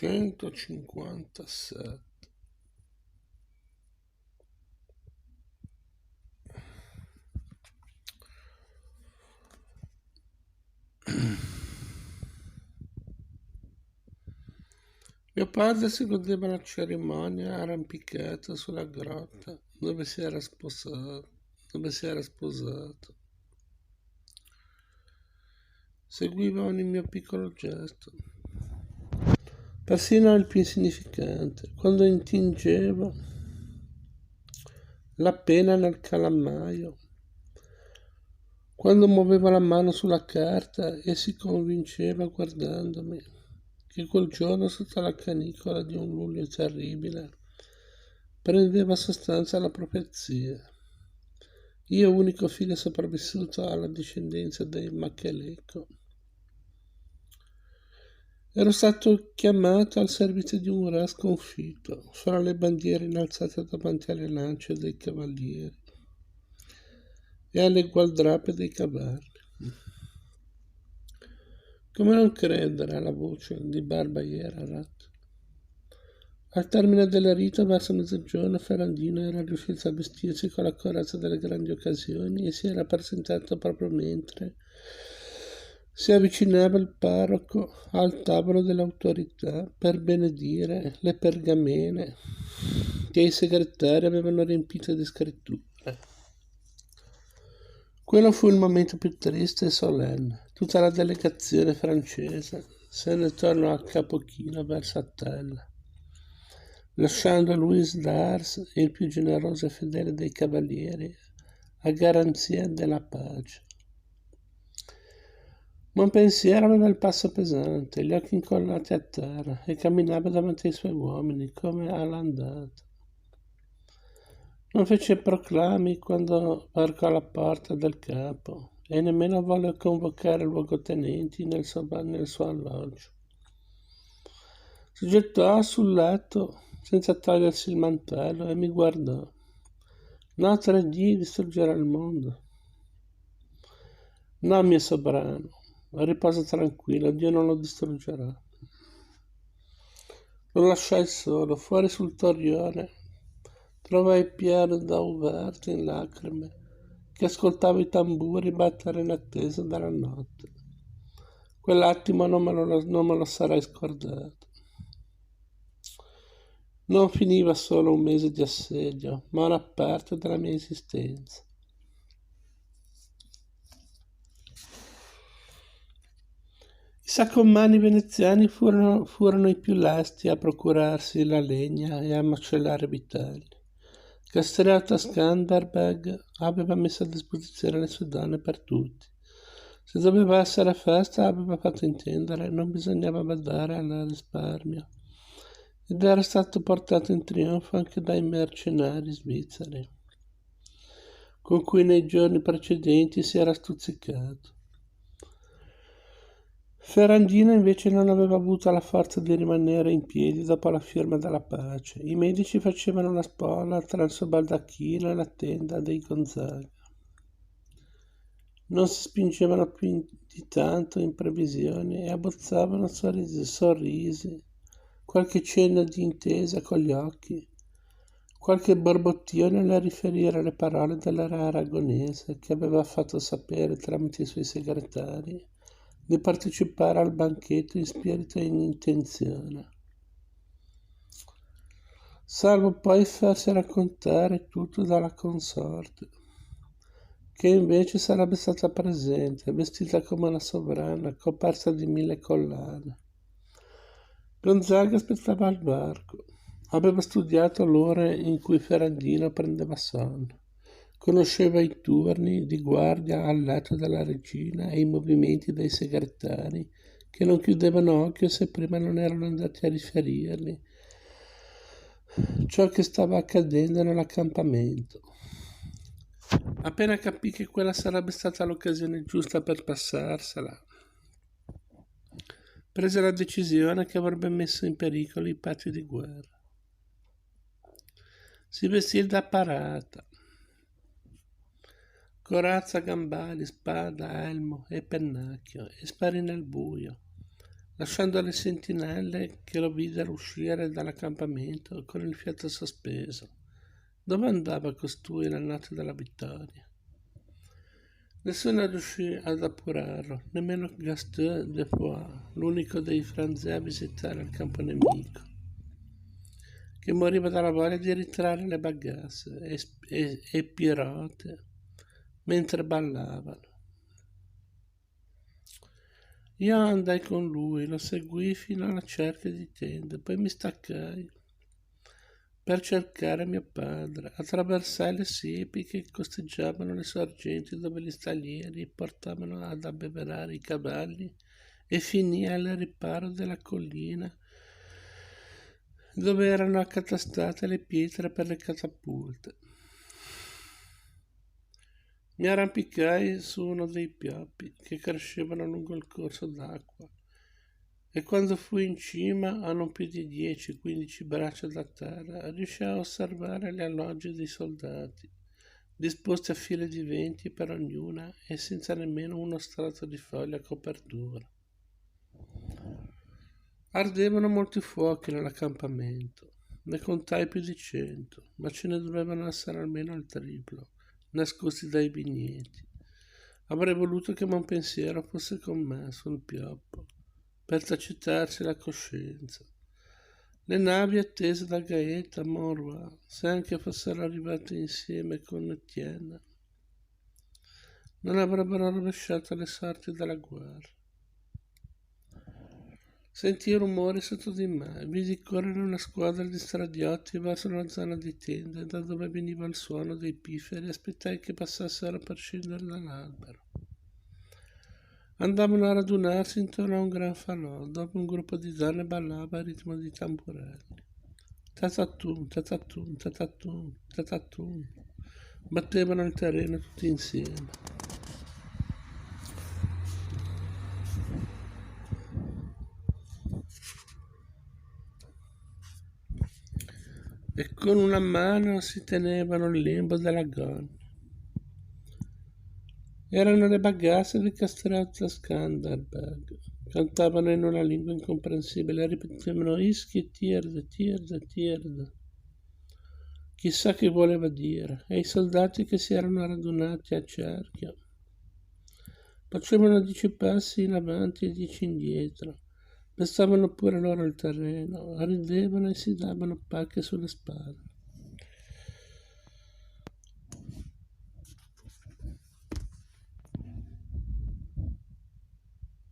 157. Mio padre si godeva la cerimonia arrampicato sulla grotta dove si era sposato. Seguiva ogni mio piccolo gesto, persino il più insignificante, quando intingevo la penna nel calamaio, quando muoveva la mano sulla carta e si convinceva guardandomi che quel giorno sotto la canicola di un luglio terribile prendeva sostanza la profezia. Io, unico figlio sopravvissuto alla discendenza dei Macheleko, ero stato chiamato al servizio di un re sconfitto, fra le bandiere innalzate davanti alle lance dei cavalieri e alle gualdrappe dei cavalli. Come non credere alla voce di Barba Yerarat? Al termine del rito, verso mezzogiorno, Ferrandino era riuscito a vestirsi con la corazza delle grandi occasioni e si era presentato proprio mentre si avvicinava il parroco al tavolo dell'autorità per benedire le pergamene che i segretari avevano riempito di scritture. Quello fu il momento più triste e solenne. Tutta la delegazione francese se ne tornò a capo chino verso Attella, lasciando Louis d'Ars, il più generoso e fedele dei cavalieri, a garanzia della pace. Montpensier aveva il passo pesante, gli occhi incollati a terra e camminava davanti ai suoi uomini come all'andata. Non fece proclami quando varcò la porta del capo e nemmeno volle convocare luogotenenti nel suo alloggio. Si gettò sul letto senza togliersi il mantello e mi guardò. Notre Dame distruggerà il mondo. No, mio sovrano, riposa tranquillo, Dio non lo distruggerà. Lo lasciai solo, fuori sul torrione. Trovai Pierre Dauvert in lacrime, che ascoltava i tamburi battere in attesa della notte. Quell'attimo non me lo sarei scordato. Non finiva solo un mese di assedio, ma una parte della mia esistenza. I saccomanni veneziani furono i più lesti a procurarsi la legna e a macellare vitelli. Castriota Skanderbeg aveva messo a disposizione le sue donne per tutti. Se doveva essere festa, aveva fatto intendere, non bisognava badare al risparmio. Ed era stato portato in trionfo anche dai mercenari svizzeri, con cui nei giorni precedenti si era stuzzicato. Ferrandino invece non aveva avuto la forza di rimanere in piedi dopo la firma della pace. I medici facevano la spola tra il suo baldacchino e la tenda dei Gonzaga. Non si spingevano più di tanto in previsioni e abbozzavano sorrisi, qualche cenno di intesa con gli occhi, qualche borbottio nel riferire le parole della re aragonese che aveva fatto sapere tramite i suoi segretari di partecipare al banchetto in spirito e in intenzione, salvo poi farsi raccontare tutto dalla consorte, che invece sarebbe stata presente, vestita come una sovrana, coperta di 1000 collane. Gonzaga aspettava al varco. Aveva studiato l'ora in cui Ferrandino prendeva sonno. Conosceva i turni di guardia al letto della regina e i movimenti dei segretari che non chiudevano occhio se prima non erano andati a riferirgli ciò che stava accadendo nell'accampamento. Appena capì che quella sarebbe stata l'occasione giusta per passarsela, prese la decisione che avrebbe messo in pericolo i patti di guerra. Si vestì da parata, corazza, gambali, spada, elmo e pennacchio, e sparì nel buio, lasciando le sentinelle che lo videro uscire dall'accampamento con il fiato sospeso. Dove andava costui nella notte della vittoria? Nessuno riuscì ad appurarlo, nemmeno Gaston de Foix, l'unico dei Franzè a visitare il campo nemico, che moriva dalla voglia di ritrarre le bagasse e Pierote mentre ballavano. Io andai con lui, lo seguii fino alla cerchia di tende, poi mi staccai per cercare mio padre. Attraversai le siepi che costeggiavano le sorgenti dove gli staglieri portavano ad abbeverare i cavalli e finii al riparo della collina dove erano accatastate le pietre per le catapulte. Mi arrampicai su uno dei pioppi che crescevano lungo il corso d'acqua e quando fui in cima, a non più di 10-15 braccia da terra, riuscii a osservare le allogge dei soldati, disposti a file di 20 per ognuna e senza nemmeno uno strato di foglia a copertura. Ardevano molti fuochi nell'accampamento, ne contai più di 100, ma ce ne dovevano essere almeno il triplo, nascosti dai vigneti. Avrei voluto che mon pensiero fosse con me sul pioppo, per tacitarsi la coscienza. Le navi attese da Gaeta a Monroy, se anche fossero arrivate insieme con Etienne, non avrebbero rovesciato le sorti della guerra. Sentii rumori sotto di me, vidi correre una squadra di stradiotti verso la zona di tende, da dove veniva il suono dei pifferi, e aspettai che passassero per scendere dall'albero. Andavano a radunarsi intorno a un gran falò, dove un gruppo di donne ballava a ritmo di tamburelli. Tatatum, tatatum, tatatum, tatatum. Battevano il terreno tutti insieme. E con una mano si tenevano il lembo della gonna. Erano le bagasse di Castrezza Skanderbeg. Cantavano in una lingua incomprensibile e ripetevano ischi tierde, tierde, tierde. Chissà che voleva dire. E i soldati che si erano radunati a cerchio facevano 10 passi in avanti e 10 indietro. Pestavano pure loro il terreno, ridevano e si davano pacche sulle spalle.